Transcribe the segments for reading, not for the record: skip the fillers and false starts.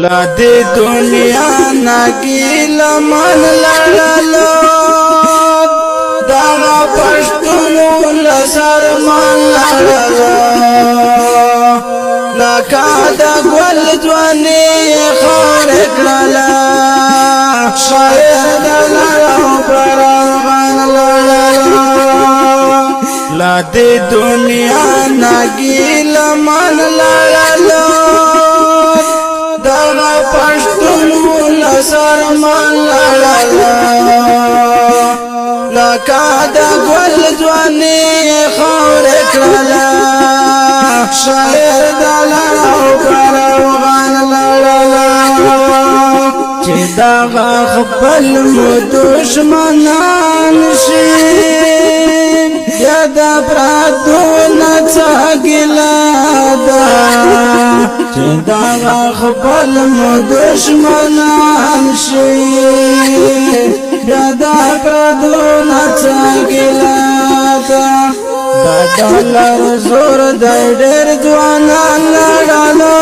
لا دې دنیا ناګیل من لړلو دا پښتون لسر من لړلو لکه د ګل ځواني خور کړلا شاعر د لړو پر من لړلو لا دې دنیا ناګیل من لړلو سر من لړلا لکه د ګل ځواني خور کړلا شاعر د لړو کاروان لړلا چې دغه خپل مو دشمنان شي یا د پردو نڅا ګیلا ده چې دغه خپل مو دشمنان شي یا د پردو نڅا ګیلا ده د ډالر زور د ډېر ځوانان لړلو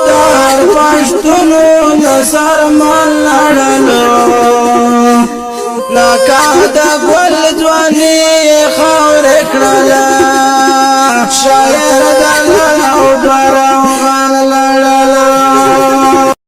د هر پښتون سر من لړلو لکه د ګل ځواني خور کړلا شاعر د لړو